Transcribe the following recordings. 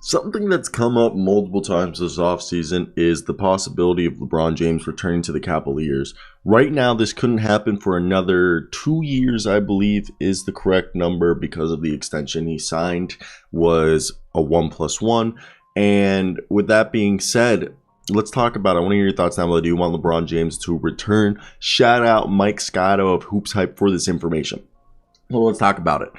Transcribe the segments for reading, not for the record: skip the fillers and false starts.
Something that's come up multiple times this offseason is the possibility of LeBron James returning to the Cavaliers. Right now, this couldn't happen for another 2 years, I believe, is the correct number because of the extension he signed was a 1+1. And with that being said, let's talk about it. I want to hear your thoughts down below. Do you want LeBron James to return? Shout out Mike Scotto of HoopsHype for this information. Well, let's talk about it.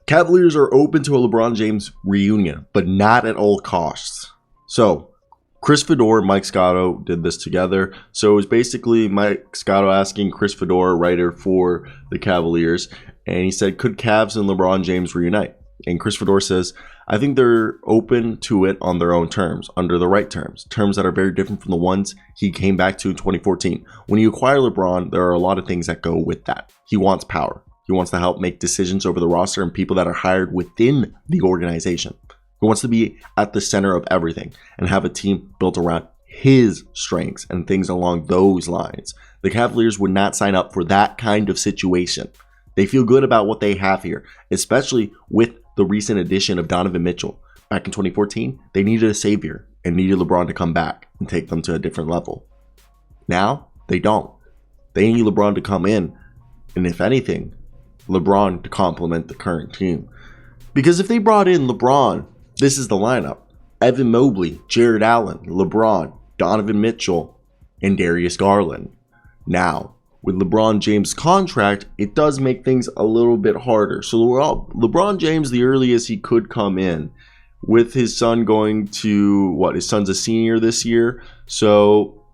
Cavaliers are open to a LeBron James reunion, but not at all costs. So, Chris Fedor and Mike Scotto did this together. So, it was basically Mike Scotto asking Chris Fedor, writer for the Cavaliers, and he said, could Cavs and LeBron James reunite? And Chris Fedor says, I think they're open to it on their own terms, under the right terms that are very different from the ones he came back to in 2014. When you acquire LeBron, there are a lot of things that go with that. He wants power. He wants to help make decisions over the roster and people that are hired within the organization. He wants to be at the center of everything and have a team built around his strengths and things along those lines. The Cavaliers would not sign up for that kind of situation. They feel good about what they have here, especially with the recent addition of Donovan Mitchell. Back in 2014, they needed a savior and needed LeBron to come back and take them to a different level. Now, they don't. They need LeBron to come in, and if anything, LeBron to complement the current team. Because if they brought in LeBron, this is the lineup. Evan Mobley, Jared Allen, LeBron, Donovan Mitchell, and Darius Garland. Now, with LeBron James' contract, it does make things a little bit harder. So LeBron James, the earliest he could come in, with his son going to, his son's a senior this year. So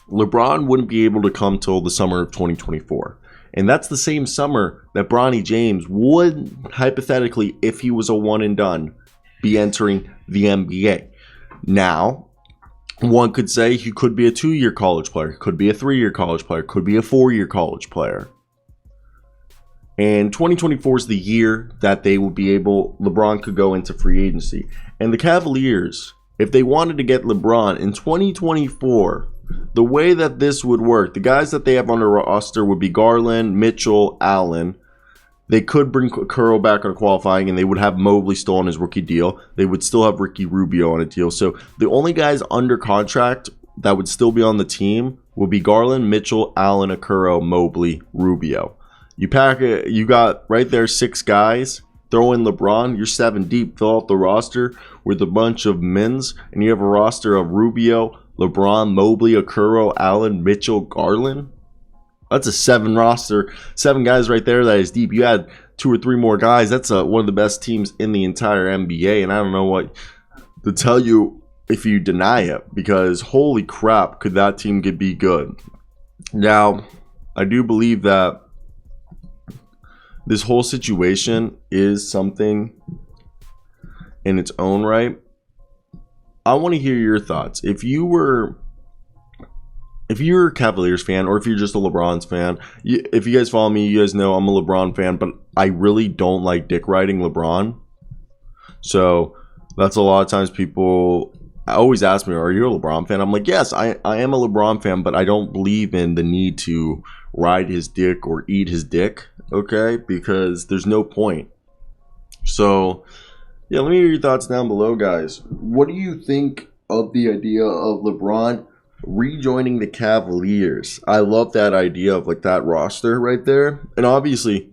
LeBron wouldn't be able to come till the summer of 2024. And that's the same summer that Bronny James would, hypothetically, if he was a one and done, be entering the NBA. Now, one could say he could be a 2-year college player, could be a 3-year college player, could be a 4-year college player. And 2024 is the year that they would be able, LeBron could go into free agency. And the Cavaliers, if they wanted to get LeBron in 2024, the way that this would work, the guys that they have on their roster would be Garland, Mitchell, Allen. They could bring Curl back on qualifying, and they would have Mobley still on his rookie deal. They would still have Ricky Rubio on a deal. So the only guys under contract that would still be on the team would be Garland, Mitchell, Allen, Okoro, Mobley, Rubio. You pack it, you got right there 6 guys. Throw in LeBron, you're 7 deep. Fill out the roster with a bunch of mins, and you have a roster of Rubio, LeBron, Mobley, Okoro, Allen, Mitchell, Garland. That's a 7 roster, 7 guys right there that is deep. You add 2 or 3 more guys. That's one of the best teams in the entire NBA, and I don't know what to tell you if you deny it, because holy crap, could that team be good. Now, I do believe that this whole situation is something in its own right. I want to hear your thoughts. If you're a Cavaliers fan, or if you're just a LeBron's fan, if you guys follow me, you guys know I'm a LeBron fan, but I really don't like dick riding LeBron. So that's a lot of times people always ask me, are you a LeBron fan? I'm like, yes, I am a LeBron fan, but I don't believe in the need to ride his dick or eat his dick, okay? Because there's no point. So yeah, let me hear your thoughts down below, guys. What do you think of the idea of LeBron rejoining the Cavaliers? I love that idea of like that roster right there. And obviously,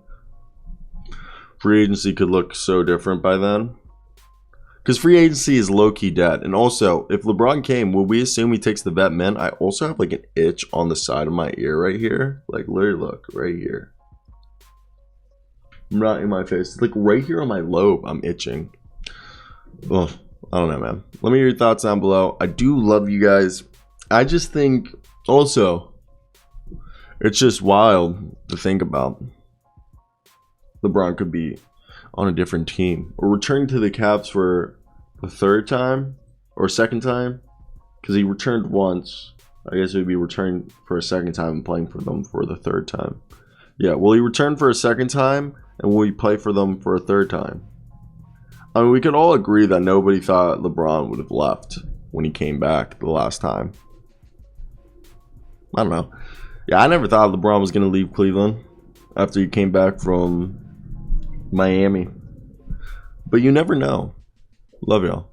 free agency could look so different by then, because free agency is low-key dead. And also, if LeBron came, will we assume he takes the vet min? I also have like an itch on the side of my ear right here. Like, literally, look, right here. Not in my face. It's like right here on my lobe, I'm itching. Well, I don't know, man. Let me hear your thoughts down below. I do love you guys. I just think, also, it's just wild to think about. LeBron could be on a different team, or return to the Cavs for the 3rd time or 2nd time, because he returned once. I guess it would be returning for a 2nd time and playing for them for the 3rd time. Yeah, will he return for a 2nd time, and will he play for them for a 3rd time? I mean, we could all agree that nobody thought LeBron would have left when he came back the last time. I don't know. Yeah, I never thought LeBron was going to leave Cleveland after he came back from Miami. But you never know. Love y'all.